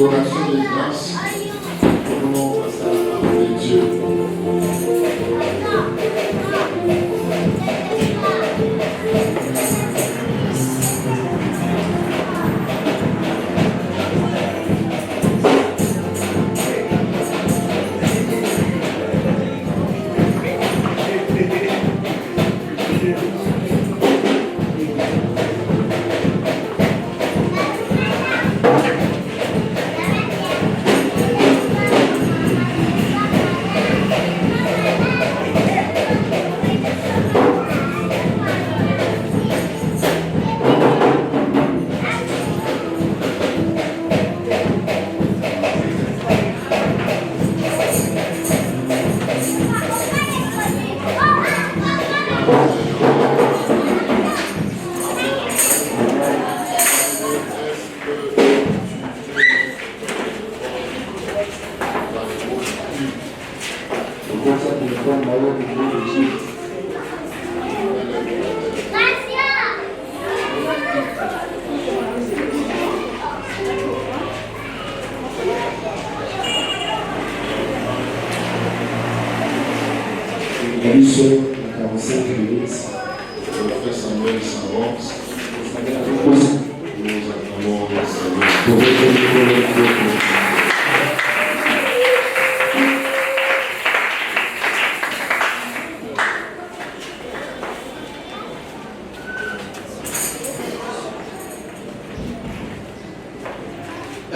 Adoration de grâce. Prenons à sa parole de Dieu.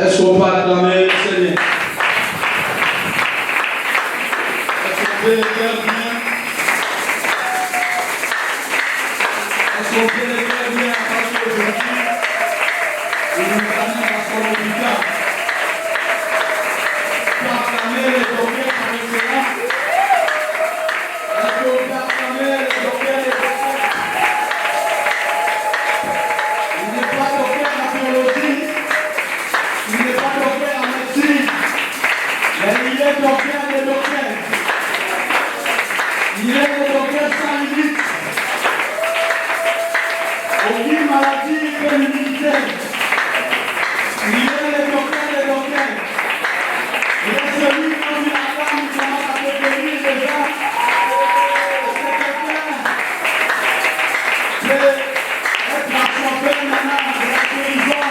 Est-ce qu'on peut acclamer le Seigneur? Est-ce qu'on peut le faire bien? Est-ce qu'on peut le faire bien parce qu'aujourd'hui, il nous amène à son hôpital pour acclamer les docteurs par excellence? Est-ce qu'on peut acclamer les docteurs et les docteurs? Il n'est pas docteur en théologie. Il n'est pas docteur en médecine, mais il est docteur des docteurs. Il est le docteur sans limite. Aucune maladie peut le limiter. Il est le docteur des docteurs. Il est celui qui a vu la femme qui commence à devenir déjà. Ce docteur peut être la championne maintenant de la guérison.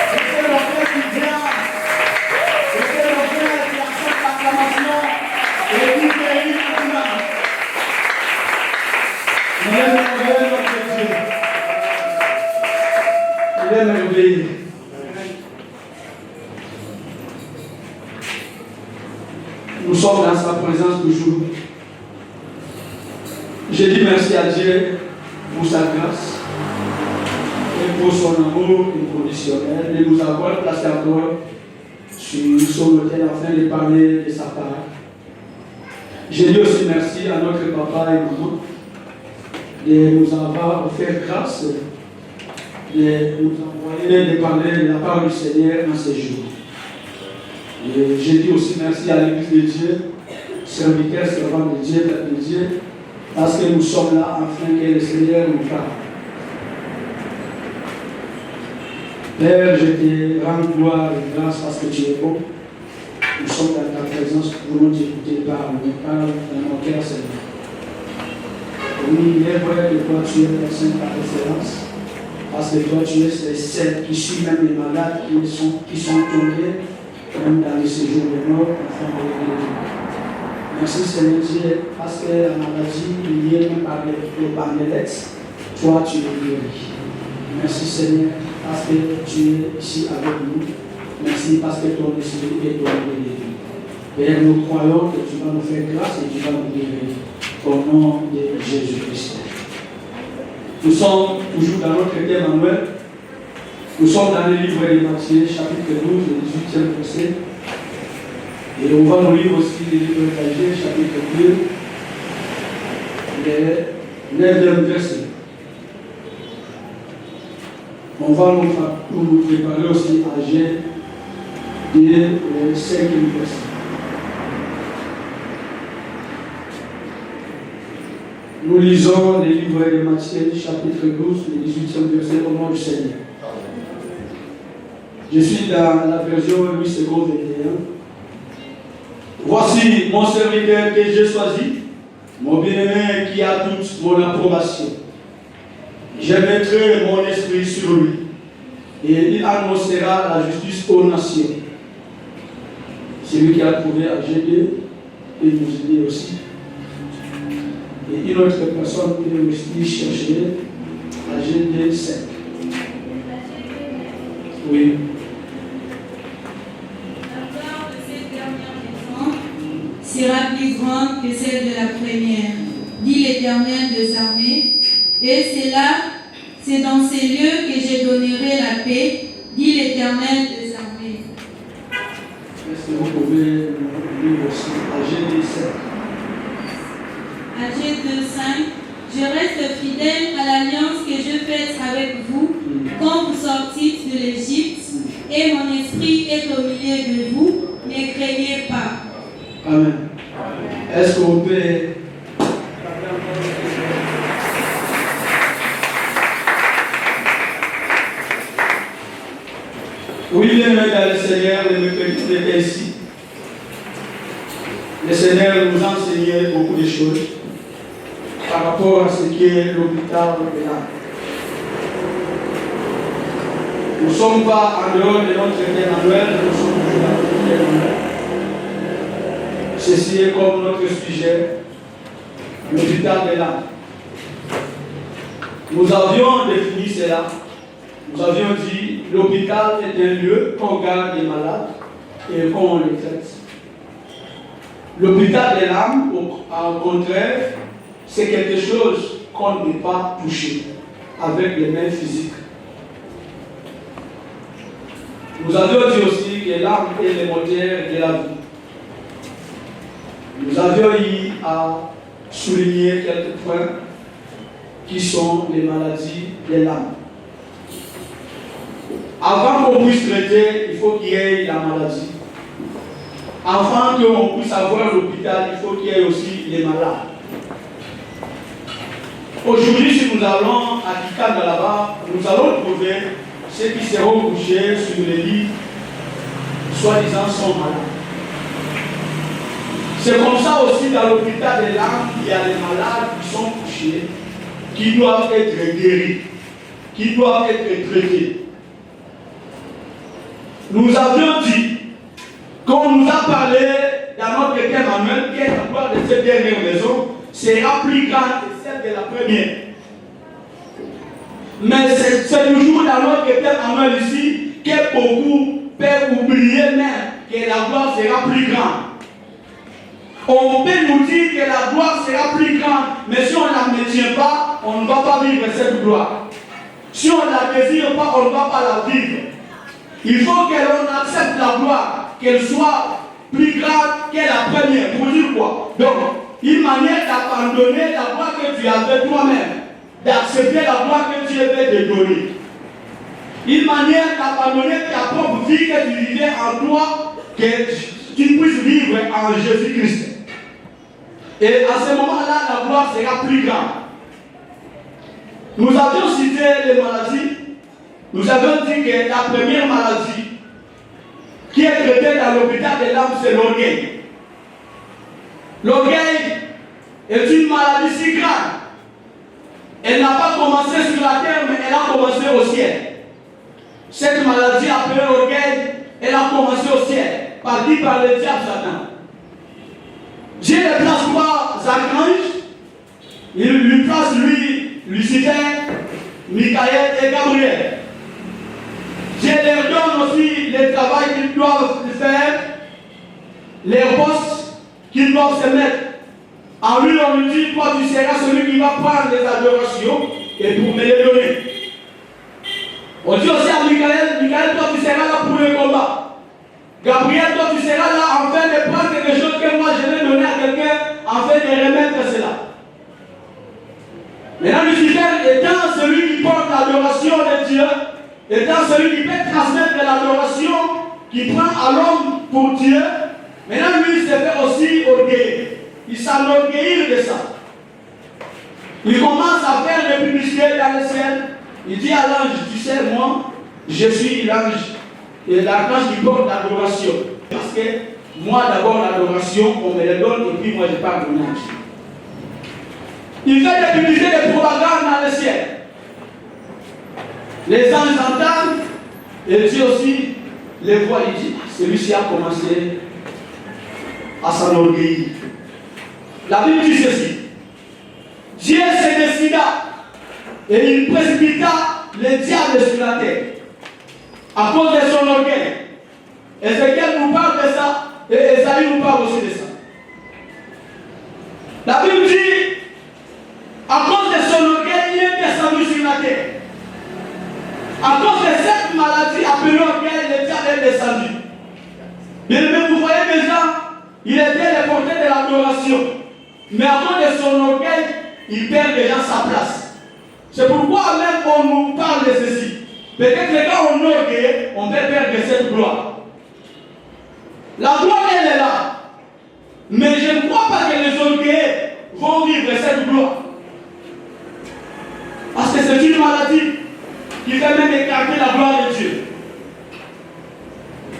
C'est le docteur qui vient, c'est le docteur qui accepte l'acclamation et qui guérit maintenant. Il est merveilleux notre Dieu. Il est merveilleux. Nous sommes dans sa présence toujours. J'ai dit merci à Dieu pour sa grâce et pour son amour inconditionnel de nous avoir placé encore sur son autel afin de parler de sa part. J'ai dit aussi merci à notre papa et maman de nous avoir offert grâce, de nous envoyer de parler de la part du Seigneur en ces jours. Et j'ai dit aussi merci à l'Église de Dieu, serviteurs, servants de Dieu, peuple de Dieu, parce que nous sommes là afin que le Seigneur nous parle. Père, je te rends gloire et grâce parce que tu es bon. Nous sommes dans ta présence pour nous écouter par nous parle dans nos cœurs, Seigneur. Oui, il est vrai que toi tu es personne par excellence, parce que toi tu es celle qui suit même les malades qui sont tombés, même dans les séjours de mort, afin de les guérir. Merci Seigneur Dieu, parce que la maladie liée même par le Bandelets, toi tu es guéri. Merci Seigneur, parce que tu es ici avec nous. Merci parce que ton esprit est tombé de nous. Père, nous croyons que tu vas nous faire grâce et tu vas nous guérir. Au nom de Jésus-Christ. Nous sommes toujours dans notre thème annuel. Nous sommes dans le livre de Matthieu, chapitre 12, le 18e verset. Et on va nous lire aussi le livre d'Agé, chapitre 2, le 9e verset. On va nous préparer aussi à Agé, le 5e verset. Nous lisons les livres de Matthieu, chapitre 12, le 18e verset, au nom du Seigneur. Je suis dans la version 8 secondes 21. Voici mon serviteur que j'ai choisi, mon bien-aimé qui a toute mon approbation. Je mettrai mon esprit sur lui et il annoncera la justice aux nations. C'est lui qui a trouvé à GD et nous aider aussi. Et une autre personne qui aussi chercher à GD 5. Oui. Sera plus grande que celle de la première, dit l'Éternel des armées, et c'est dans ces lieux que je donnerai la paix, dit l'Éternel des armées. Est-ce que vous pouvez lire aussi AG 7? AG 2:5. Je reste fidèle à l'alliance que je fais avec vous quand vous sortîtes de l'Égypte, et mon esprit est au milieu de vous, ne craignez pas. Amen. Est-ce qu'on peut... Oui, bien aimé dans le Seigneur, le mercredi était ici. Le Seigneur nous a enseigné beaucoup de choses par rapport à ce qu'est l'hôpital de l'âme. Nous ne sommes pas en dehors de notre Emmanuel, nous sommes toujours dans notre Emmanuel. Ceci est comme notre sujet, l'hôpital de l'âme. Nous avions défini cela. Nous avions dit l'hôpital est un lieu qu'on garde les malades et qu'on les traite. L'hôpital de l'âme, au contraire, c'est quelque chose qu'on ne peut pas toucher avec les mains physiques. Nous avions dit aussi que l'âme est le moteur de la vie. Nous avions eu à souligner quelques points qui sont les maladies de l'âme. Avant qu'on puisse traiter, il faut qu'il y ait la maladie. Avant qu'on puisse avoir l'hôpital, il faut qu'il y ait aussi les malades. Aujourd'hui, si nous allons à Kikanda là-bas, nous allons trouver ceux qui seront couchés sur les lits, soi-disant sont malades. C'est comme ça aussi dans l'hôpital de l'âme, il y a des malades qui sont couchés, qui doivent être guéris, qui doivent être traités. Nous avions dit qu'on nous a parlé dans notre thème annuel, qui est la gloire de cette dernière maison, sera plus grande que celle de la première. Mais c'est toujours dans notre thème annuel ici que beaucoup peuvent oublier même que la gloire sera plus grande. On peut nous dire que la gloire sera plus grande, mais si on ne la maintient pas, on ne va pas vivre cette gloire. Si on ne la désire pas, on ne va pas la vivre. Il faut que l'on accepte la gloire, qu'elle soit plus grande que la première. Pour dire quoi? Donc, une manière d'abandonner la gloire que tu avais toi-même, d'accepter la gloire que Dieu veut te donner. Une manière d'abandonner ta propre vie que tu vivais en toi, que tu puisses vivre en Jésus-Christ. Et à ce moment-là, la gloire sera plus grande. Nous avions cité les maladies. Nous avons dit que la première maladie qui est traitée dans l'hôpital de l'âme, c'est l'orgueil. L'orgueil est une maladie si grande. Elle n'a pas commencé sur la terre, mais elle a commencé au ciel. Cette maladie appelée orgueil, elle a commencé au ciel. Par qui? Par le diable Satan. Dieu ne place pas archanges, il lui place lui, Lucifer, Michael et Gabriel. Dieu leur donne aussi le travail qu'ils doivent faire, les postes qu'ils doivent se mettre. En lui, on lui dit, toi tu seras celui qui va prendre les adorations et pour me les donner. On dit aussi à Michael, Michael, toi tu seras là pour le combat. Gabriel, toi tu seras là en train de prendre quelque chose que moi je vais donner à quelqu'un en train de remettre cela. Maintenant, Lucifer étant celui qui porte l'adoration de Dieu, étant celui qui peut transmettre l'adoration, qui prend à l'homme pour Dieu, maintenant lui il se fait aussi orgueillir. Il s'enorgueillit de ça. Il commence à faire des publicités dans le ciel. Il dit à l'ange, tu sais, moi, je suis l'ange et l'archange qui porte l'adoration. Parce que moi d'abord l'adoration, on me le donne et puis moi je parle de l'ange. Il fait des publicités, des propagandes dans le ciel. Les anges entendent et Dieu aussi les voit. Il dit, celui-ci a commencé à s'enorgueillir. La Bible dit ceci. Dieu se décida et il précipita le diable sur la terre à cause de son orgueil. Ézéchiel nous parle de ça et Esaïe nous parle aussi de ça. La Bible dit, à cause de son orgueil, il est descendu sur la terre. À cause de cette maladie appelée orgueil, le diable est descendu. Bien aimé, vous voyez déjà, il était le porteur de l'adoration. Mais à cause de son orgueil, il perd déjà sa place. C'est pourquoi même on nous parle de ceci. Peut-être que quand on est orgueilleux, on peut perdre cette gloire. La gloire, elle est là. Mais je ne crois pas que les orgueilleux vont vivre cette gloire. Parce que c'est une maladie qui fait même écarter la gloire de Dieu.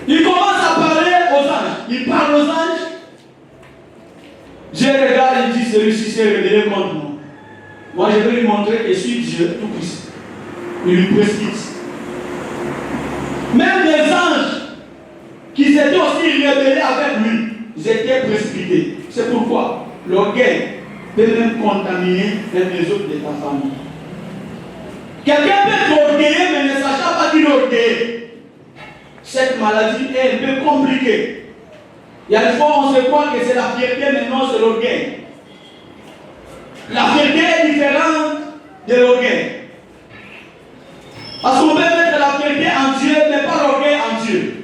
Il commence à parler aux anges. Il parle aux anges. Dieu regarde et dit, celui-ci s'est révélé contre moi. Moi, je vais lui montrer que je suis Dieu tout-puissant. Il lui précipite. Même les anges qui s'étaient aussi rebellés avec lui, ils étaient précipités. C'est pourquoi l'orgueil peut même contaminer les autres de ta famille. Quelqu'un peut être orgueilleux, mais ne sachant pas qu'il est orgueilleux. Cette maladie est un peu compliquée. Il y a des fois on se croit que c'est la fierté, mais non, c'est l'orgueil. La fierté est différente de l'orgueil. Parce qu'on peut mettre la fierté en Dieu, mais pas l'orgueil en Dieu.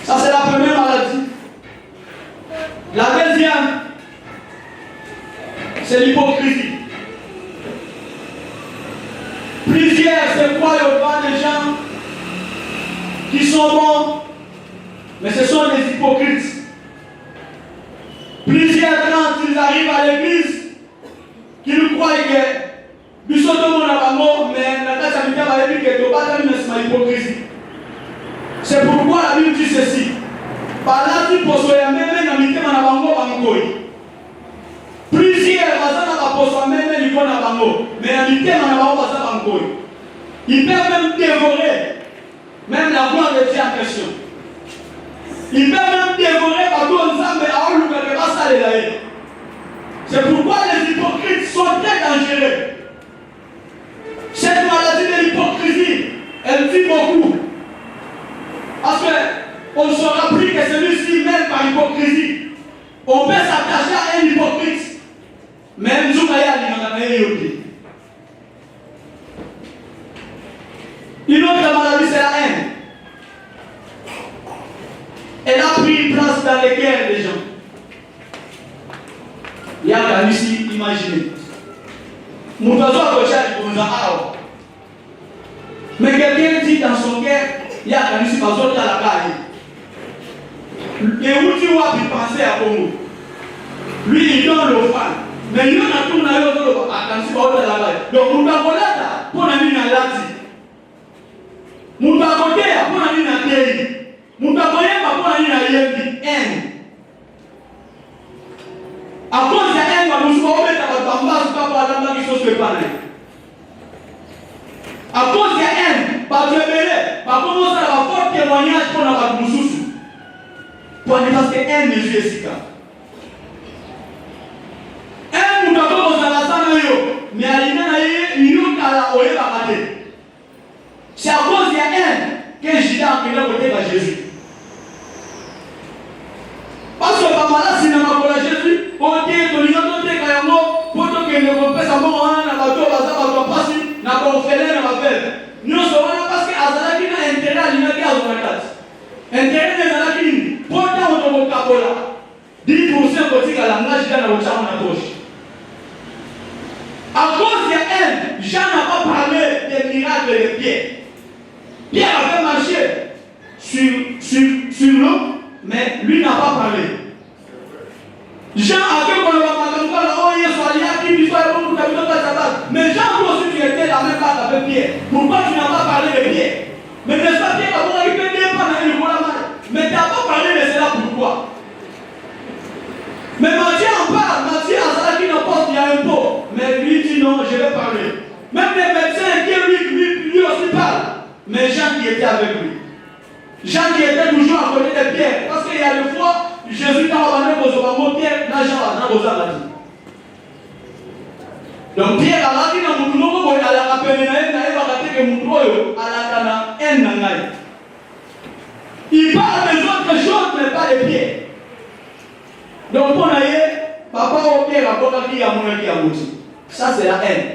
Ça, c'est la première maladie. La deuxième, c'est l'hypocrisie. Plusieurs se croient devant des gens qui sont bons, mais ce sont des hypocrites. Plusieurs, quand ils arrivent à l'église, qu'ils croient que nous sommes dans la mort, mais la tâche habitée va dire que tu vas terminer cette hypocrisie. C'est pourquoi la Bible dit ceci. Par là, tu peux même habiter dans la mort. Plusieurs personnes même mais habiter dans la mort. Ils peuvent même dévorer même la gloire de Dieu en question. Ils peuvent même dévorer par tout ensemble, mais à on ne peut pas ça les. C'est pourquoi les hypocrites sont très dangereux. Cette maladie de l'hypocrisie, elle vit beaucoup. Parce qu'on ne saura plus que celui-ci, même par hypocrisie, on peut s'attacher à un hypocrite. Même si une autre maladie, c'est la haine. Elle a pris place dans les cœurs des gens. Il y a un ici, imaginez. Mon oiseau a coché pour mais quelqu'un dit dans son cœur, il y a un ici, oiseau à la caille. Et où tu vas penser à Congo? Lui, il donne l'offrande. Mais il y en a tout dans l'autre à la caille. Donc, nous avons là, pour la mine à l'ati. Nous avons là, pour la mine à l'ati. Nous avons là, pour la mine à l'ati. À cause de haine, nous sommes mettre à la base pour la base qui se prépare. À cause de haine, par Dieu belé, par comment ça va faire témoignage pour la base pour ne pas que haine ne joue ici. Haine, nous avons dans la salle, mais à c'est à cause de haine que Judas a créé côté de Jésus. Parce que par malade, si nous avons Jésus, on dit que nous avons été carrément pour que nous ne faisons pas un bateau, n'a pas fait nous sommes là parce que Azalaki n'a intérêt à l'unité à Zonakat. Intérêt de Zalaki, pourtant on te vocabola. 10% côté à la nage dans le champ à gauche. À cause de elle, Jean n'a pas parlé des miracles de Pierre. Pierre avait marché sur l'eau, mais lui n'a pas parlé. Jean avait qu'on va mais Jean aussi tu étais la même place avec Pierre. Pourquoi tu n'as pas parlé de Pierre? Mais n'est-ce pas bien qu'avant, il peut dire pas dans le mal. Mais tu n'as pas parlé de cela pourquoi? Mais Matthieu en parle. Matthieu a ça qui n'importe, il y a un pot. Mais lui dit non, je vais parler. Même les médecins qui lui aussi parlent. Mais Jean qui était avec lui. Jean qui était toujours à côté de Pierre. Parce qu'il y a des fois, Jésus t'a ramené aux hommes, Pierre, là, Jean va dans vos âmes. Donc Pierre a dit dans mon nouveau, il a rappelé, il va rater que mon royaume à la cana, un nangaï. Il parle des autres choses, mais pas des Pierre. Donc on a eu, papa au Pierre a beaucoup qui a mon qui a mouti. Ça c'est la haine.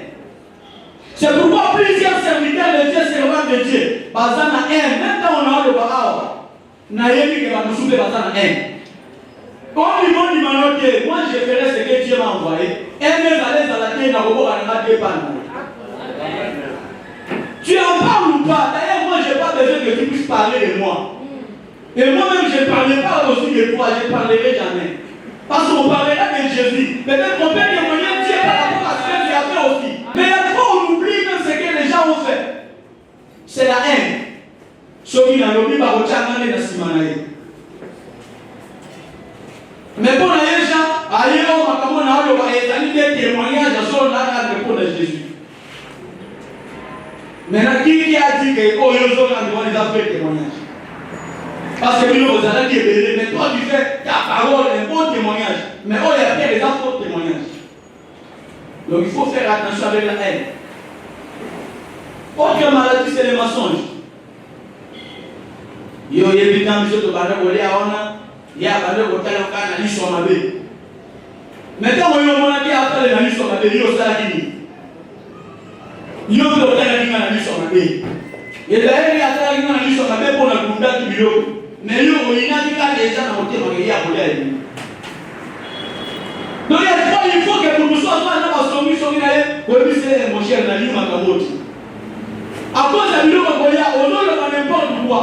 C'est pourquoi plusieurs serviteurs de Dieu, servants de Dieu, basant la haine, même quand on a le Bahawa, n'a eu que va nous souper basant la haine. Quand ils m'ont dit, moi je ferai ce que Dieu m'a envoyé. Et mes allées à la terre, n'a pas de panne. Tu en parles ou pas? D'ailleurs, moi je n'ai pas besoin que tu puisses parler de moi. Et moi-même, je ne parlerai pas aussi de toi, je ne parlerai jamais. Parce qu'on parlera de Jésus. Peut-être qu'on peut témoigner Dieu par rapport à ce que tu as fait aussi. Mais la fois, on oublie même ce que les gens ont fait. C'est la haine. Ce qui n'a pas été dans la Simanaï. Mais pour les gens, ailleurs, on a des témoignages sur la réponse de Jésus. Maintenant, qui a dit que les gens fait témoignage? Parce que nous, vous allez dire, mais toi, tu fais ta parole, un bon témoignage. Mais oh, il y a bien les faux témoignages. Donc, il faut faire attention avec la haine. Autre maladie, c'est les mensonges. Il y a des gens qui sont il y a des gens qui sont en train. Mais quand on a dit après les amis sont en train, il y a aussi la ligne. Il y a aussi la ligne sur ma vie. Et d'ailleurs, il y a la ligne sur ma vie pour la communauté qui vit. Mais il y a des gens qui ont été en train. Donc il faut que nous soyons en mon cher, la ligne à à cause de la vidéo, on a n'importe quoi.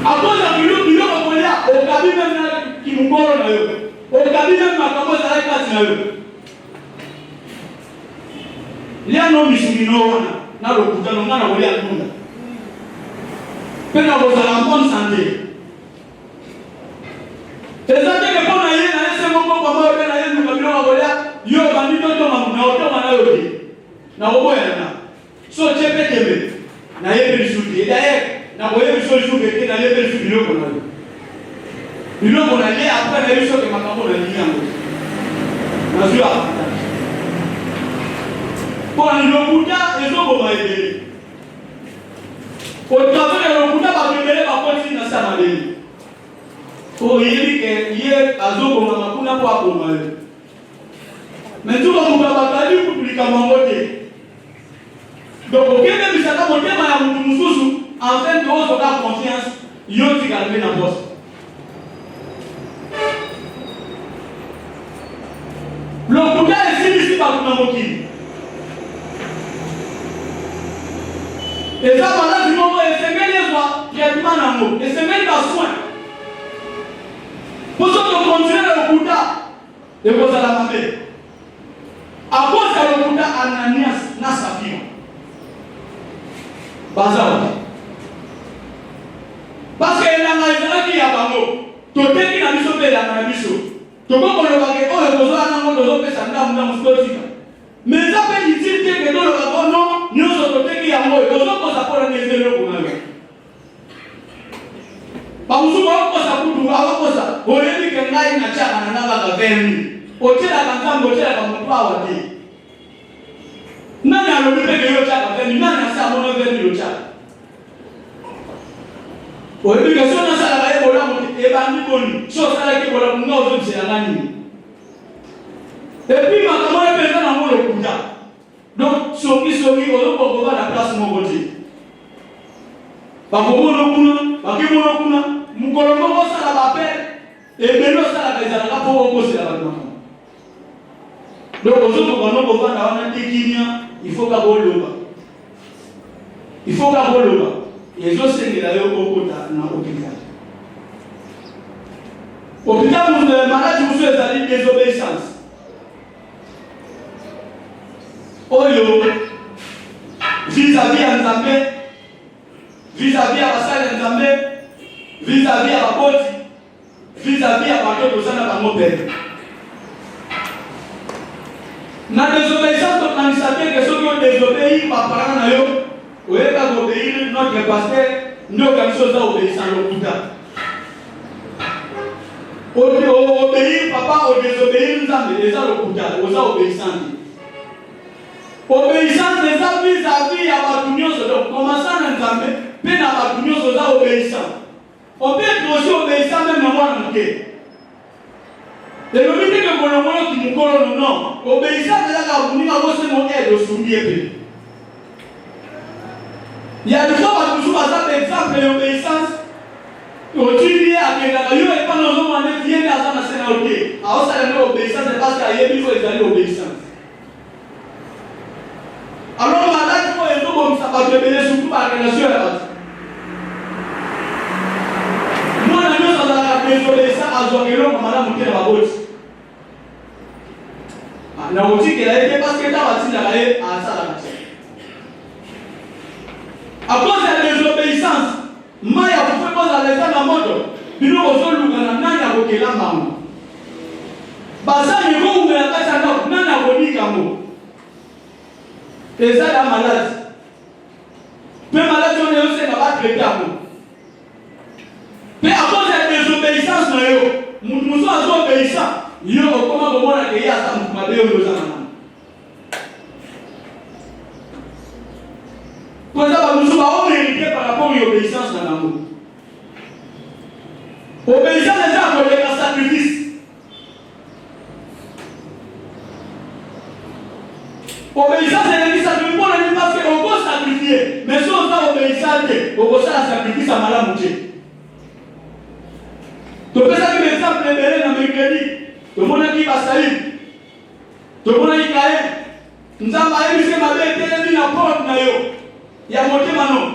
À cause de la vidéo, on a au cabine même qui nous parle, au cabine même à cause de la classe. Il y a un homme qui nous a le coup de l'homme à la Lunda. Peine à vos bonne santé. C'est ça que quand on a eu un moment pour moi, on a eu un camion à voler, il y a un bandit dans le na obo yana so chepe tebe na yebe lisuti d'ailleurs na boye so lisuti ke na yebe lisuti biloko na ye après na biso ke makambo na linyango na zua pour le lokuta ezo ba ebele au travers le lokuta ba ebele ba konti na samale o yebi ke ye azo ko makuna kwa ko male mais tout le monde va parler pour publier comment voter. Donc, au Québec, il a monté à Moussou, en fait, de haute confiance, il y a aussi gardé la poste. Le Bouddha est ici par Kunamoki. Et ça, pendant du moment, il se met les voix, traitement d'amour, il se met dans soin. Pour ça, on continue le Bouddha, et vous allez la mamie. À cause de le Bouddha, Ananias n'a sa fille. Parce que la maison qui a bango, tout est qui n'a pas sauvé la maison. Tout le monde a dit, oh, le besoin d'un monde de ça n'a pas de mais ça fait dire que dans le rapport, non, nous sommes tous qui a mort, nous sommes tous à pour les zéros pour nous. Par où on ça pour nous, avant ça, on est dit que n'a une chère à n'a pas de au tel à la au tel à la pas à dire. Nani alobile que yo chaka veni nani asa mono veni yo chaka oyebi que so na sala ba ebola mo e ba ndi boni so sala ke bola mo ngozo tsela nani et puis ma comment e pesa na mo le kuja donc soki ozo ko ba la place mo goti ba ko mo kuna mu ko mo sala ba pe e belo sala ka sala ko ko sala ba donc ozo ko no ko na wana tekinya il faut qu'à Boloba. Il faut qu'à Boloba. Et les autres, c'est qu'il y a eu beaucoup dans l'hôpital. L'hôpital, vous avez malade, vous avez des désobéissances. Oh yo, vis-à-vis vis-à-vis à ma pote, vis-à-vis à ma pote, au sein de mon père. Dans la désobéissance, on a dit que ceux qui ont désobéi par parents, on a obéir notre pasteur, nous avons chose à obéir sans le coup. Obéir, papa, ou désobéir, nous avons déjà le coup, nous avons obéissance. Obéissance des amis vis-à-vis à ma union, commençant à nous amener, puis à ma union, nous avons obéissance. On peut être aussi obéissant même dans mon cœur. Et le but que mon nom qui nous colle non, obéissance de la République a aussi mon aide au souvenir. Il y a des fois où toujours par exemple l'obéissance, on dit à quelqu'un, il n'y a pas nos hommes qui viennent à la scène. Alors ça l'obéissance, c'est parce qu'il y a des fois ils ont l'obéissance. Alors madame, il faut être comme ça, parce que surtout par la relation. Moi, je suis dans la désobéissance à Zoguelo, comme madame Mouté dans ma botte. La boutique, elle a été parce que tu as bâti la raie à ça la matière. À cause de la désobéissance, moi, il y a beaucoup de choses à l'état dans le monde. Puis nous, on se loue dans la main, il y a beaucoup de gens. Basa, il y a beaucoup de gens qui ont été dans le monde. Et ça, la malade. Peu malade, on est aussi dans la traité à vous. Mais à cause de la désobéissance, nous sommes obéissants. Nous sommes comment accueillir ça, nous sommes obéissants. Pour ça, nous sommes mérités par rapport à l'obéissance dans l'amour. Obéissance, c'est ça qu'on est un sacrifice. Obéissance, c'est un sacrifice parce qu'on peut sacrifier. Mais si on est obéissant, on peut faire un sacrifice à Madame Mouché. Tu peux faire un exemple de Bélé dans le mercredi. Tout le monde qui va salir. Tout le monde qui va salir. Nous avons parlé de ma belle télé dans la porte. Il y a monté maintenant.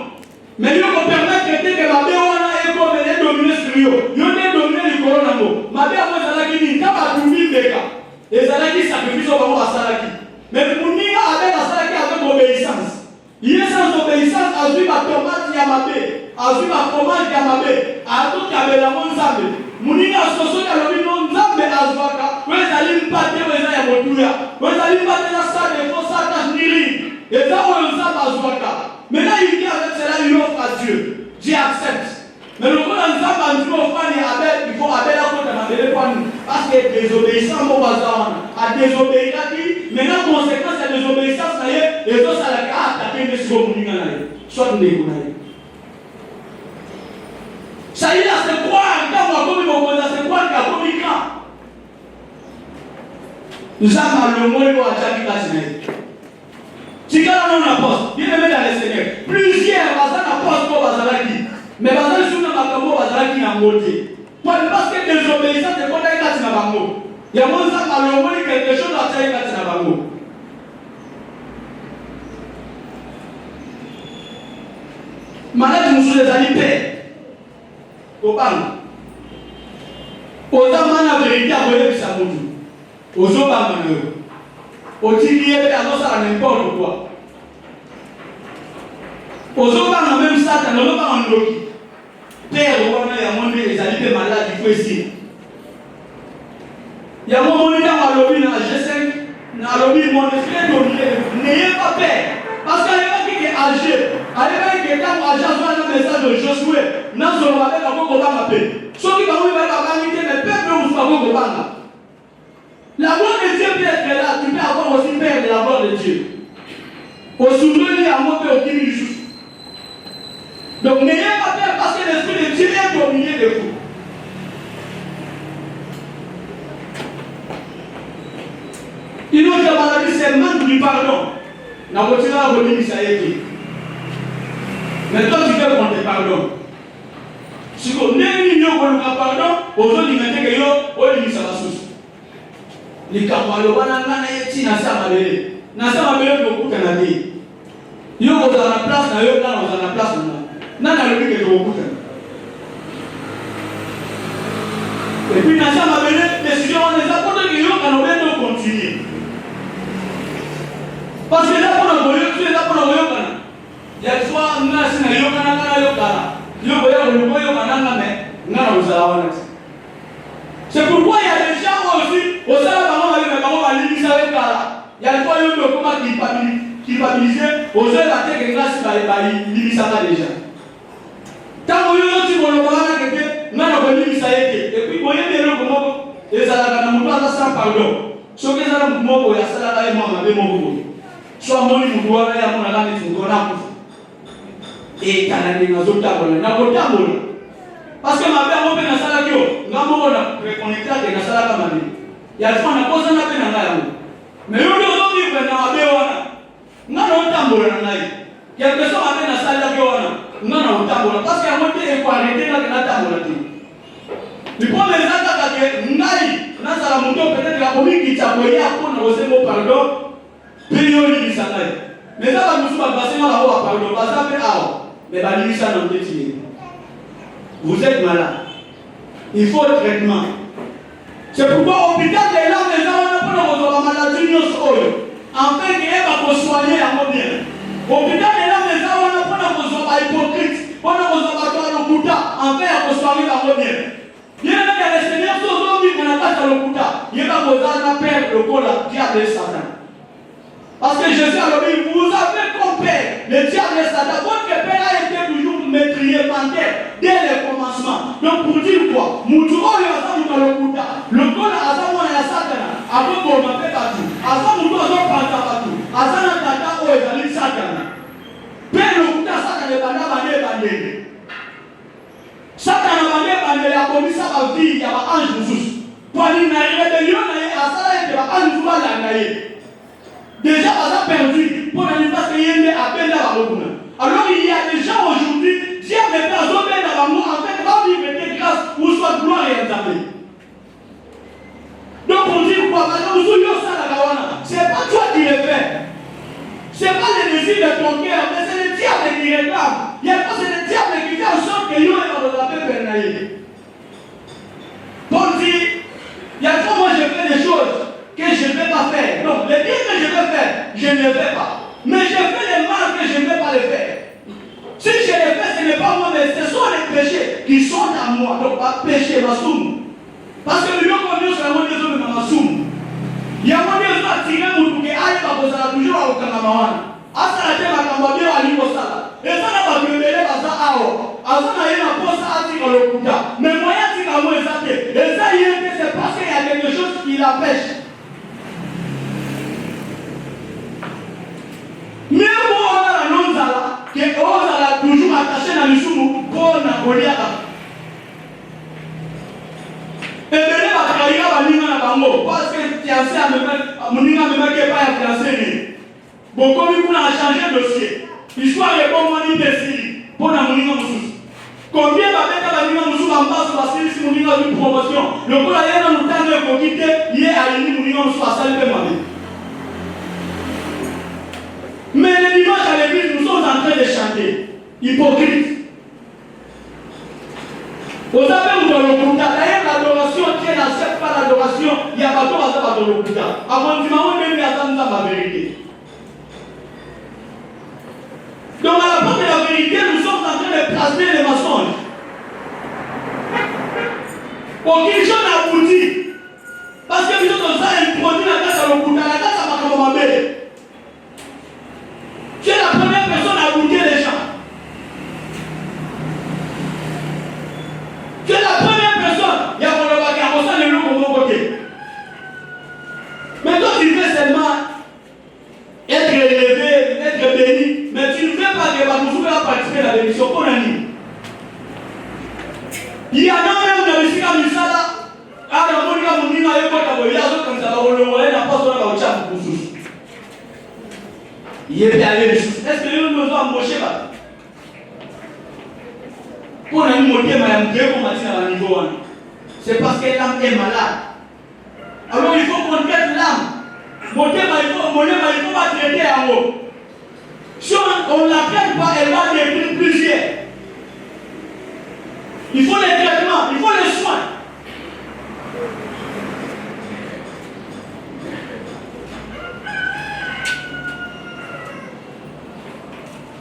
Mais nous on permet que ma belle est comme elle est dominée sur lui. Nous est dominé du corona. Ma belle a dit qu'il n'y a pas de mille bécas. Et ça a dit sacrifice au bas à Salaki. Mais pour nous, avec la Salaki avec obéissance. Il est sans obéissance, à suivre ma tomate Yamabé, à suivre ma commande Yamabé, à tout Kabela Monzambe. Mounina Soso Yalobi Monzambe Azwaka, où ils allaient pas dire où ils allaient Motuya, où ils allaient pas dire la salle de Fossata Niri, et là où ils allaient Azwaka. Maintenant, il dit avec cela, il offre à Dieu. Dieu accepte. Mais le coup d'un Zamba, il faut Abel à côté de ma téléphone, parce que désobéissant, mon bazar, à désobéir à qui, maintenant, conséquence de désobéissance, et tout ça, la carte, à peine de ce qu'on dit, soit nous dégoûtons. Ça y est, c'est quoi, quand on a commis mon cause, c'est quoi qui a commis quand nous avons le mot de Adjaki Kassinay. Si quand on a un poste, bien aimé dans les Seigneurs, plusieurs apôtres pour Bazalaki. Mais Bazal sur le Makambo, Bazalaki n'a monté. Parce que désobéissance, c'est quoi qu'il y a dans le mot. Il y a mon sang à l'homme, quelque chose à faire dans le mot. Malade, nous sommes les alipés. Au banc. Aux amants, la vérité a volé de sa mouture. Aux obamans, aux tigriers, à n'importe quoi. Aux obamans, même ça, on ne va pas en bloquer. Père, on a montré les alipés malades, il faut essayer. Il y a un moment où il y a un lobby dans la G5, dans le lobby, mon frère, n'ayez pas peur. Parce qu'il y a un qui est âgé. Il y a un qui est âgé, un message de Josué. Nous sommes avec la Coco paix. Ceux qui vont vivre la vanité, mais peuple, nous sommes Coco Banga. La gloire de Dieu peut être là, tu peux avoir aussi peur de la gloire de Dieu. Au souvenir, à mon père, au Kimi Juste. Donc n'ayez pas peur parce que l'esprit de Dieu est au milieu de vous. Il nous a dit c'est le manque du pardon. La voiture a volé, ça y est. Mais toi, tu veux qu'on te pardonne. Si on n'est pas qu'on te pardonne, aux autres, ils mettent que yo, on dit ça va sous. Les camarades, on a dit na ça malé. Na ça malé, beaucoup de Canadiens. Yo, on a la place, on a la place. Non, on a le but que beaucoup de. Et puis, na ça malé, mais si on les apporte que yo, on va continuer. Parce que là, pour le voyage, tu es là pour le voyage. Il y a soit un national, il y a un national, il y a un national, mais C'est pourquoi il y a des gens aussi, au sein de la maman, il y a des fois qui culpabiliser, aux yeux de la terre, qui grâce à déjà. Tant que vous avez dit que vous avez et puis vous avez dit que vous avez sans pardon. Ce que vous avez dit, soit mon et Canadien dans autres tables, parce que ma père m'a fait un salario, n'a pas reconnecté avec un salaire. Il y a des fois on a posé un appel à la mais nous devons vivre dans la béona. N'a pas tambour dans la quelque chose appelle un salario, non, tambour, parce qu'il y a monté et quoi arrêter dans la tambour. Le premier attaque que Naï, n'a pas la moto, peut-être la commune qui t'a envoyé à pour nous recevoir pardon, période du salaire. Mais ça va nous passer dans la voie pardon, parce que ça fait mais ça n'a pas été. Vous êtes malade. Il faut le traitement. C'est pourquoi l'hôpital est là, les gens n'ont pas la maladie, afin qu'il va soigner à mon bien. L'hôpital est là, les gens n'ont pas la hypocrite, pas la locuta, afin de soigner à mon bien. Il y a des seigneurs qui ont dit qu'on n'a pas de locuta. Il y a des père le col qui a des Satan. Parce que Jésus a dit, vous avez compris le diable et Satan. Votre père a été toujours maîtrisé par terre dès le commencement. Donc pour dire quoi? Moutouro est à ça, le col à ça, on est à Satan. Après, on m'a fait partout. À ça, Moutouro a fait partout. À ça, on a fait Satan. Père le Kouta, Satan est bandé. Satan a bandé, a commis ça par vie, il y a un ange Moussous. Pour aller dans la rébellion, à ça, il y a un ange Moussous. Déjà, on a perdu pour ne pas se y à peine dans la route. Alors, il y a des gens aujourd'hui, Dieu ne peut pas sauver dans l'amour, en fait, va vivre des grâces ou soit gloire et examen. Donc, on dit quoi? C'est pas toi qui le fais. C'est pas le désir de ton cœur, mais c'est le diable qui réclame. Il y a pas, c'est le diable qui fait en sorte que nous, on va la paix pénale. Paul dit, il y a trop, moi, je fais des choses que je ne vais pas faire. Non, le bien que je vais faire, je ne le fais pas. Mais je fais le mal que je ne vais pas le faire. Si je le fais, ce n'est pas moi, mais ce sont les péchés qui sont à moi. Donc, pas péché, ma somme. Parce que le lieu qu'on vient sur la main des hommes, ma somme. Il y a un moment où on a tiré mon bouquet, aïe, ma bosse, toujours au Kanamawana. Asa la tête, ma camabia, à l'Imosala. Et ça n'a pas pu me lever à ça, Asa n'a rien à poser à dire le Kouta. Mais moi, il y a dit à moi, et ça, c'est parce qu'il y a quelque chose qui l'empêche. Même si on a la non-zala, qui est toujours attaché dans le soumou, pour la Goliath. Et bien, il va travailler à Bango, parce que fiancé à Moninga me met pas à fiancé. Bon, comme il a changé de dossier, l'histoire est comme on dit ici, pour la Moninga Moussous. Combien va mettre la Moninga Moussous en bas sur la série si Moninga a une promotion? Le coup, il y a dans le temps de quitter, il est à Moninga Moussous à salle de Mamie. Mais le dimanche à l'église, nous sommes en train de chanter. Hypocrite. Vous savez où dans le Kouta, d'ailleurs l'adoration qui n'accepte pas l'adoration, il y a pas de dans le Kouta. Avant du moment où il y a la vérité. Donc à la porte de la vérité, nous sommes en train de plasmer les mensonges. Aucune chose n'a abouti. Parce que nous sommes ça introduit la casse à le Kouta, la casse à Makamamabé. Tu es la première personne à goûter les gens. Tu es la première personne. Il y a mon bagage, on sent le loup au bon côté. Mais toi, tu veux seulement être élevé, être béni, mais tu ne veux pas que Bakouzou va participer à la bénédiction. Qu'on a dit. Il y a même de l'Isika Misala, à la Monika Mounina, et quoi, il y a d'autres comme ça, on le voit, n'a pas besoin d'avoir un Bakouzou. Il est allé les choses. Est-ce que nous nous avons embauché là? Pour nous monter, madame, Dieu, comme on dit à niveau 1. C'est parce que l'âme est malade. Alors il faut qu'on traite l'âme. Monter, il faut pas traiter en haut. Si on ne la traite pas, elle va détruire plusieurs. Il faut les traitements, il faut les soins.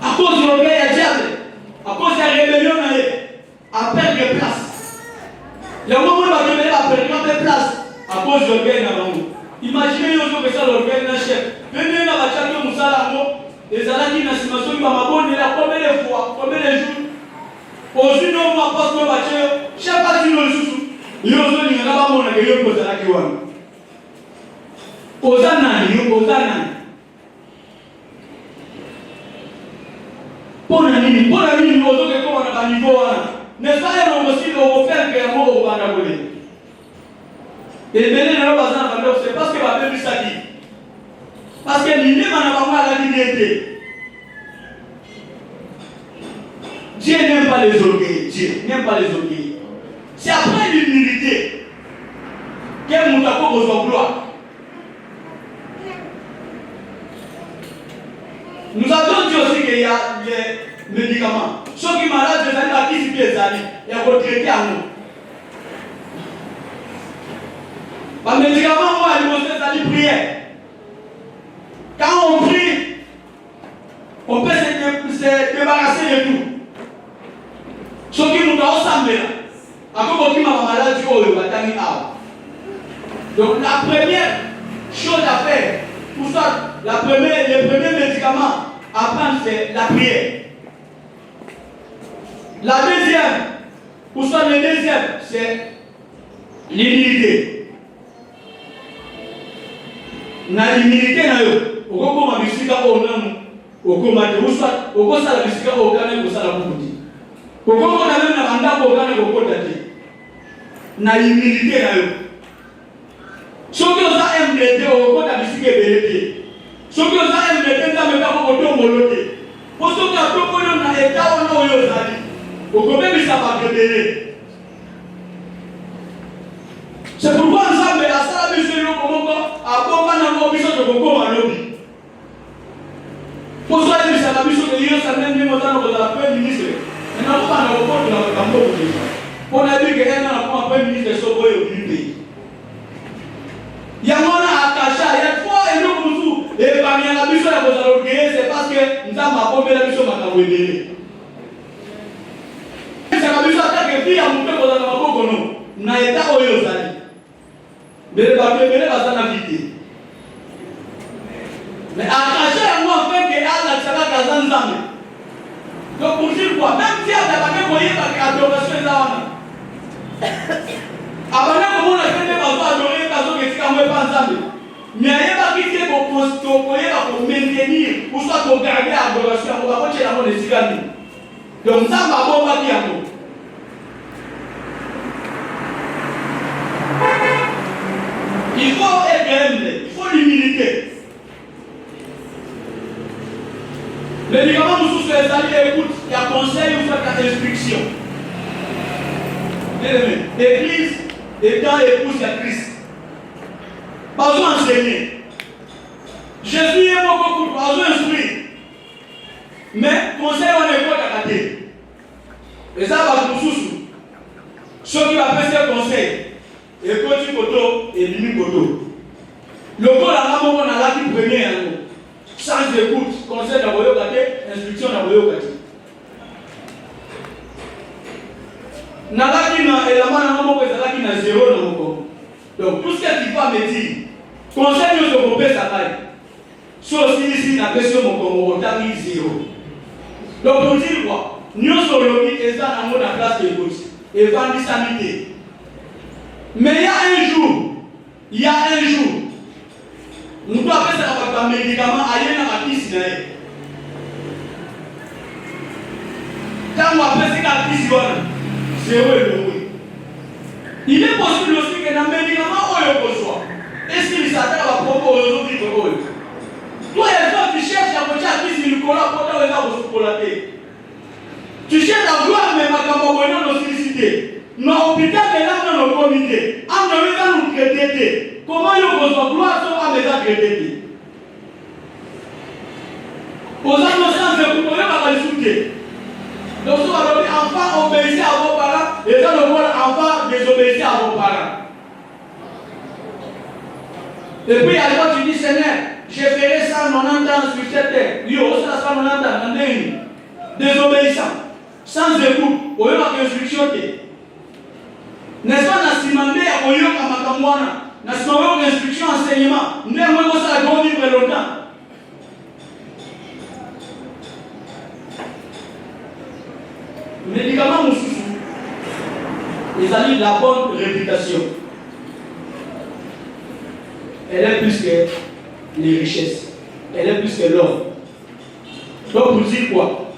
À cause de l'orgueil à diable, à cause de la rébellion, à perdre de place. Bamoni ozo pesa l'orgueil na chef. Venez na bachaki musala mo. Ezalaki na simation ba mabonde la combien de fois, combien de jours. Ozu no mo aposte no bache. Chef pas dit no susu. Yozo ni ngaba mo na ke yo kozalaki wana. Ozana ni yo ozana. Pona nini ozo ke ko na ba niveau wana. Ne pas no mo si o faire que mo o bana bole. Et maintenant, c'est parce que va faire ça dit. Parce que l'idée n'a pas la dignité. Dieu n'aime pas les orgueils. Dieu n'aime pas les orgueils. C'est après l'humilité que nous avons besoin de gloire. Nous avons dit aussi qu'il y a les médicaments. Ceux qui sont malades, les animaux qui sont les animaux, ils ont retraité à nous. Les médicaments, moi, ils vont se prière. Quand on prie, on peut se débarrasser de tout. Ce qui nous a ensemble, à cause de la maladie, donc la première chose à faire, pour ça, le premier médicament à prendre, c'est la prière. La deuxième, pour ça, le deuxième, c'est l'humilité. Na l'humilité na yo okokoma bisika onamu okoma te uswa okosala bisika okana kosala mukuti okokona même na bandako okana kokota te na l'humilité na yo soki oza MDT okota bisika ebele te soki oza MDT nzambe kako kotombolo te po soki atombolo na eta wana oyo ozali okomebisa bato ebele. C'est pourquoi ensemble la salle de Dieu comment à comment na biso de kokoma lobi. Pour ça il s'est biso de Dieu ça même même dans la premier ministre. Et na pas na kokoma na kambo ko. Pour na bi que na ko premier ministre so boyo du pays. Ya mona akasha ya fois et nous kuzu et parmi la biso ya kozalo ke c'est parce que nzamba bombe la biso makawendele. C'est la biso attaque fi ya mpe kozalo maboko no. Na eta oyo zali. Mais les papiers, mais les bazar vite. Mais à cacher, moi, fait que Allah sera gazan zame. Donc pour dire quoi, même si elle n'a pas voyé parce qu'adoration est là. Avant comment on a fait des bazars adorer, parce que c'est quand même pas zame. Mais il n'y a pas qui fait pour maintenir, pour soit pour garder l'adoration, pour pas que la monnaie s'y gagne. Donc ça va bon pas dire. Il faut être humble, il faut l'humilité. Les médicaments nous sont sur les alliés, écoute, il y a conseil, il faut faire instruction. L'église, étant épouse, il y a Christ. Pas besoin d'enseigner. Jésus est beaucoup pour pas besoin d'instruire. Mais conseil, on est pas à côté. Et ça va nous sous. Ceux qui va faire ce conseil. Et quand tu koto et limi koto. Le corps là on a là qui premier sans écoute, conseil na boyo kate, instruction na boyo kate. Na là qui na élément na moko ezala qui na zéro na moko. Donc tout ce que tu vas me dire, conseil nous se popé ça taille. So ici na question moko moko tami zéro. Donc pour dire quoi? Nous sur le lit et ça na mona place de gauche et vandi sanité. Mais il y a un jour, nous devons faire ça avec un médicament, aller dans la piste. Quand on a fait ça, zéro et le. Il est possible aussi que dans le médicament, on le reçoit. Est-ce qu'il s'attend à proposer aux autres? Toi, tu cherches à côté à qui il colla pour te regarder. Tu cherches à voir mes macamoboyons de solliciter. Non, hôpital est là dans le comité. On ne va nous traiter. Comment ils vont se gloire sur la maison traitée? Aux annonçants de vous, on va les soutenir. Donc, on va dire enfants obéissez à vos parents, et ça, le voir enfants désobéissez à vos parents. Et puis, à l'époque, tu dis Seigneur, je ferai 190 ans sur cette terre. Yo, ça 190 ans, désobéissant, sans écoute, on va faire instruction. N'est-ce pas, na simambe ya koyoka makamwana na Dans ce moment, instruction, enseignement, nous avons ça à grandir longtemps. Médicaments, nous souffrons. Ils ont la bonne réputation. Elle est plus que les richesses. Elle est plus que l'or. Donc, pour dire quoi?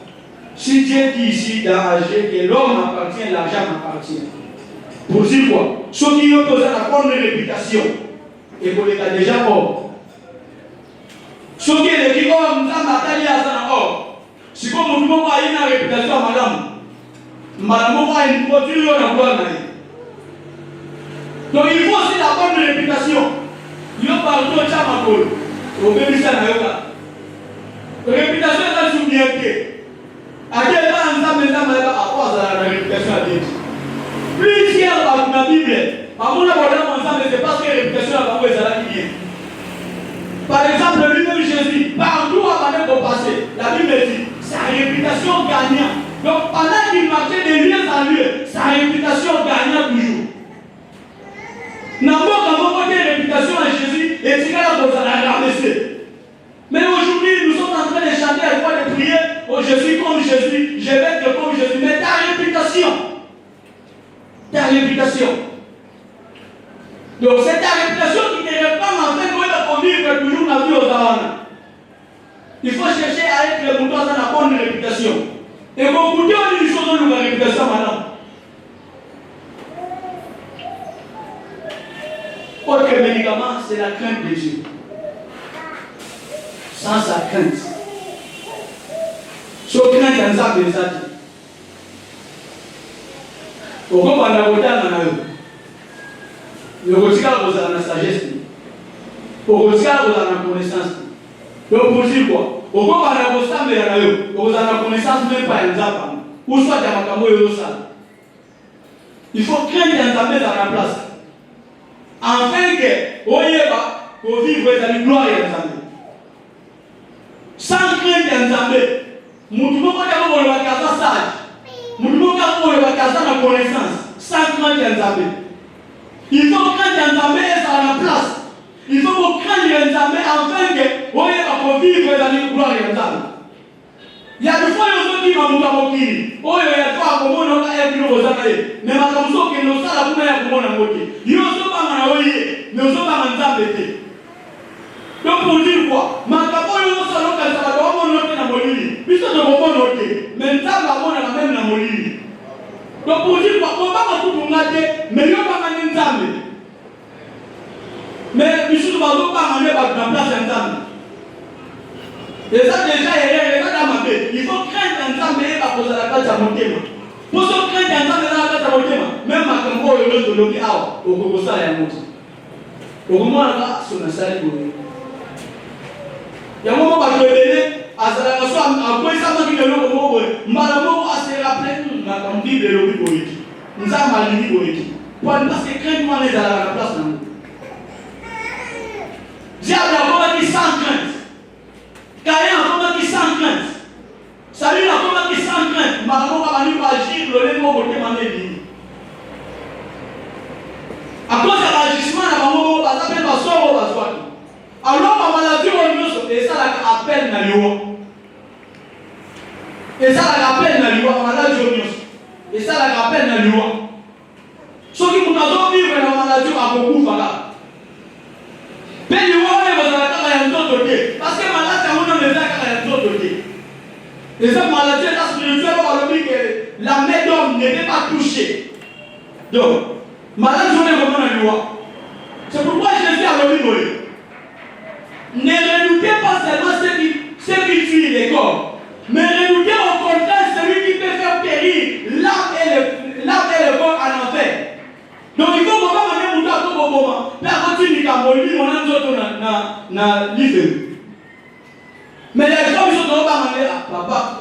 Si Dieu dit ici dans AG que l'homme appartient, l'argent appartient. Pour dire quoi? Ceux qui ont la bonne réputation, et pour les cas déjà or. Ceux qui ont dit or, nous avons bataillé à ça or. Si vous avez une réputation à madame a une voiture dans le donc il faut aussi la bonne réputation. Il y a partout au Tchamakol, au Bébissa Nayoka. Réputation est un souvenienté. À quel temps nous avons la réputation à Dieu? Plusieurs dans la Bible, à mon abonnement, c'est parce que la réputation a pas bien. Par exemple, lui-même Jésus, partout à manière de passer, la Bible dit, sa réputation gagnante. Donc pendant qu'il marchait de lieu en lieu, sa réputation gagnait toujours. Nous avons une réputation à Jésus et c'est là qu'on a rabaissé. Mais aujourd'hui, nous sommes en train de chanter à la fois de prier, oh je suis comme Jésus, je vais être comme Jésus. Mais ta réputation. Donc c'est ta réputation qui te réclame en fait pour vivre toujours la vie aux Arabes. Il faut chercher à être le mouton dans la bonne réputation. Et beaucoup de gens disent que nous avons une réputation maintenant. Autre médicament, c'est la crainte de Dieu. Sans sa crainte. Sans crainte, on a des ça. Au groupe, on a voté dans la rue. Le retard, vous avez la sagesse. Au retard, vous avez la connaissance. Donc, pour dire quoi? Au groupe, on a voté dans la rue. Vous avez la connaissance même pas exemple. Ou soit il y a un camo et l'eau sale. Il faut craindre un tablet dans la place. Afin que, pour vivre dans la gloire et la sans crainte un tablet. Nous ne pouvons pas avoir le casa sage. Nous ne pouvons pas avoir le casa dans la connaissance. Sans crainte un tablet. Il faut craindre un tablet et ça a la place. Il faut craindre un tablet afin que, pour vivre dans la gloire et la il y a des fois qui m'ont dit oh il y a toi comment on a été nous aux années mais ma comme ça que nous ça la première comment on a voté il y a aussi pas mal mais aussi pas mal d'embêter donc pour dire quoi ma capo il y a ça l'autre ça va doit on noter dans molili puis ça ne va pas noter mais ça va on a même dans molili donc pour dire quoi on va pas tout noter mais il y a pas mal d'embêter mais puis surtout pas pas mal dans place d'embêter. Et ça déjà, il faut craindre un temps, mais pas poser la carte à mon thème. Pour se craindre un temps, mais la carte à mon thème. Même ma cambo, le reste de l'homme, au Cocosa et à Monti. Au moment là, sur la salle pour nous. Il y a un moment où je vais venir, à la soirée, à quoi ça m'a dit que l'homme, malheureusement, à se rappeler, ma cambo de l'homme pour lui. Nous avons mal dit pour lui. Parce que craindre-moi les à la place dans nous. J'ai appris qui sans crainte. Caïn a comment qui sans crainte. Salut a comment qui sans crainte. Maman va venir agir, le mot pour demander. À cause de l'agissement, la maman va s'appeler par son ou par soi. Alors, ma maladie, on et ça la appelle dans l'eau. Et ça la rappelle dans l'eau, ma maladie, et ça la rappelle dans l'eau. Ceux qui nous ont vivre dans la maladie, à beaucoup, voilà. Mais il y a un autre côté. Parce que maladie, on a un autre côté. Et cette maladie, la spirituelle, on dit que la main d'homme ne peut pas toucher. Donc, maladie, on est vraiment dans la loi. C'est pourquoi Jésus a dit ne redoutez pas seulement ceux qui tuent les corps, mais redoutez au contraire celui qui peut faire périr l'âme et le corps en enfer. Donc il faut qu'on va mener à tout moment. Là, quand tu dis qu'à mourir, on a un livre. Mais les gens qui sont pas mener à papa.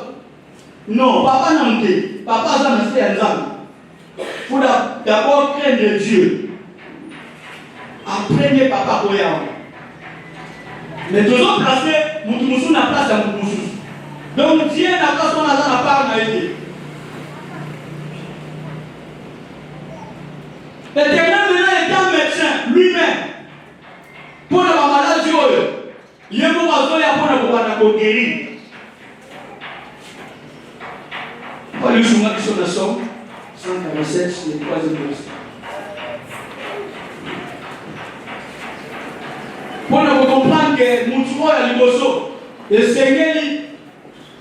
Non, papa n'a pas. Papa n'a pas fait un homme. Il faut d'abord craindre Dieu. Après, papa pour y aller. Mais toujours placé, Moutoussou n'a place à Moutoussou. Donc Dieu n'a pas son argent à part n'a été. L'éternel maintenant est un médecin lui-même. Yemo wazoya pona kubana kogeri. Olha o journal de sonation 147, le troisième verset. Pona comprendre que mutu oya liboso esengeli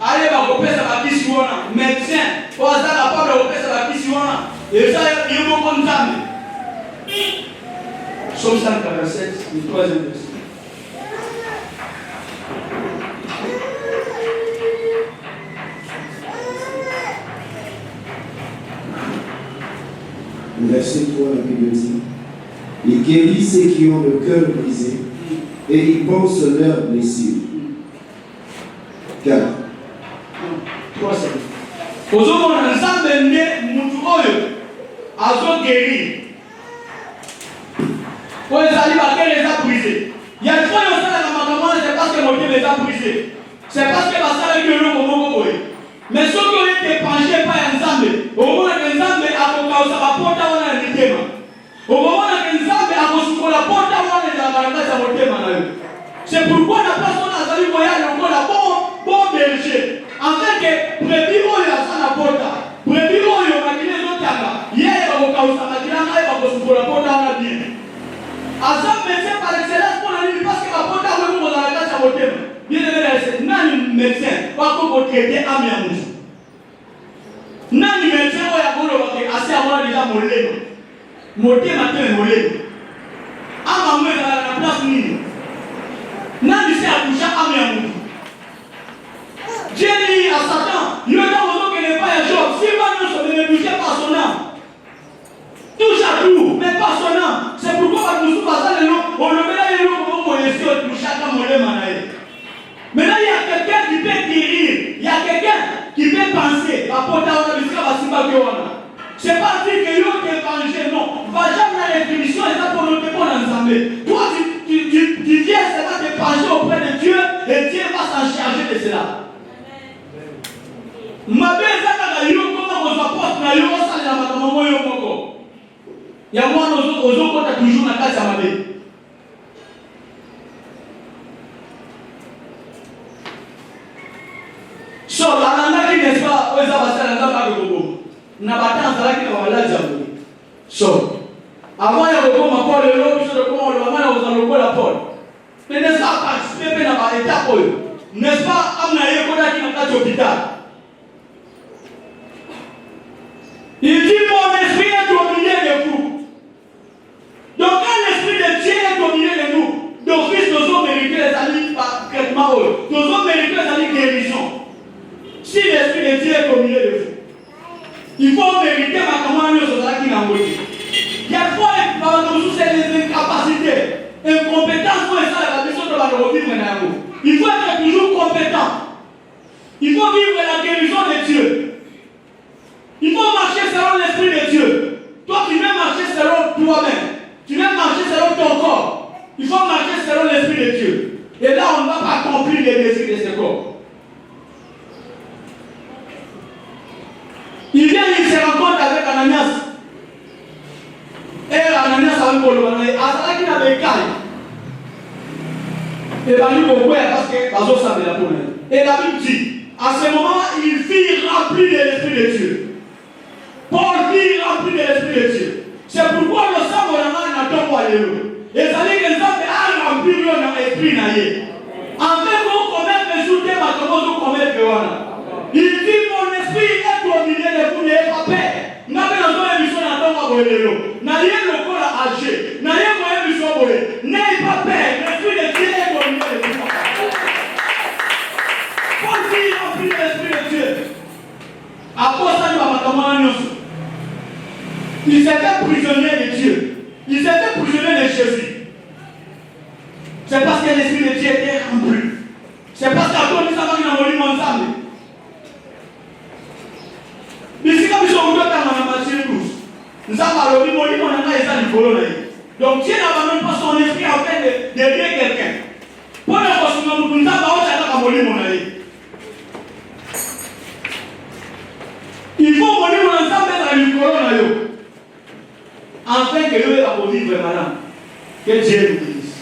ale bakopesa bakisi wana médecin po aza capable kopesa bakisi wana eza ye moko nzambe. Psaume 147, le troisième verset. Verset 3, la Bible dit: il guérit ceux qui ont le cœur brisé et il pense leurs blessures. 4. 3 c'est. Ozomona nzambe nde mutu oyo azo guérir. Oyo ezali bakele eza brisé. Ya fois osala na makambo c'est parce que motema eza brisé. C'est parce que basala que eloko moko boye. Mais soki oyo ete penché epai ya nzambe, okomona ke nzambe akokausa bapota wana ya mitema. Okomona ke nzambe akosukola pota wana ezalaka na kati ya motema na yo. C'est pourquoi la personne azali koya lokola bon berger. Afin que brebis oyo aza na pota, brebis oyo makila ezotanga, yeye bakokausa makila ngai bakosukola pota wana bien. Aza médecin par excellence mpona nini parce que bapota oyo kozala na kati ya motema. Bien aimé, nani médecin bakokotraite ame ya mutu. Nani médecin oyo akoloba ke asi amona deja molemo. Motema te molemo. Ama mwe ezalaka na place nini? Nani se akusha ame ya mutu? Dieu dit à Satan, il ne connaît pas à Job. Si maintenant ne touchez pas son âme, touche à tout, mais pas son âme. C'est pourquoi nous sommes passés les noms. On le met là les noms comme on est sûr de toucher à mon manaï. Maintenant il y a quelqu'un qui peut guérir, il y a quelqu'un qui peut penser. C'est pas dire que l'autre est vengé, non. Va jamais dans l'intuition et ça pour notre bon ensemble. Toi tu viens seulement te pencher auprès de Dieu et Dieu va s'en charger de cela. Mabe ezaka yo koma kozapote na yo osalela makambo moyo moko. Ya mwana ozokota toujours na kati ya mabe. So alandaki n'est-ce pas oza basala nzamba kokobo. Na batanza laki na walaji yango. So avant ya kokoma Paul lelo biso de koma le mama oza lokola Paul. Mais n'est-ce pas participer na ba étape oyo. N'est-ce pas amna ye kodaki na kati hôpital. Il dit mon esprit est au milieu de vous. Donc quand l'esprit de Dieu est au milieu de nous, d'office nous avons mérité les amis par traitement, nous avons mérité les amis guérison. Si l'esprit de Dieu est au milieu de vous, il faut mériter ma commande sur la qui n'a pas dit. Il y a fois c'est les incapacités, incompétences pour ça la mission de la revivre maintenant. Il faut être toujours compétent. Il faut vivre la guérison de Dieu. Il faut marcher selon l'esprit de Dieu. Toi, tu veux marcher selon toi-même. Tu veux marcher selon ton corps. Il faut marcher selon l'esprit de Dieu. Et là, on ne va pas accomplir les désirs de ce corps. Il vient, il se rencontre avec Ananias. Et Ananias a un problème. Asala qui n'avait qu'à. Et la Bible parce que Bazo savait la problème. Et la Bible dit, à ce moment, il fit rempli de l'esprit de Dieu. Paul dit rempli de l'esprit de Dieu. C'est pourquoi le sang n'a pas tombe à l'eau. Et ça dit que les hommes ont rempli l'esprit naïe. En fait, vous commettez les jours de ma commande, vous commettez le wana. Il dit mon esprit est au milieu de vous, n'ayez pas peur. N'a pas besoin de mission à tombe à l'eau. N'ayez le corps à âgé. N'ayez pas de mission à l'eau. N'ayez pas peur. L'esprit de Dieu est au milieu de vous. Paul dit rempli de l'esprit de Dieu. Après ça, il va m'attendre. Il s'était prisonnier de Dieu. Il s'était prisonnier de Jésus. C'est parce que l'esprit de Dieu était rempli. C'est parce qu'à cause de ça, il a volé mon ensemble. Mais si comme ils sont venus dans la matière douce, nous avons volé mon livre, on a été à l'école. Donc Dieu n'a même pas son esprit en fait d'aider quelqu'un. Pour la chose, nous avons volé mon livre. Il faut voler mon ensemble dans l'école. Afin que nous puissions vivre maintenant. Que Dieu nous bénisse.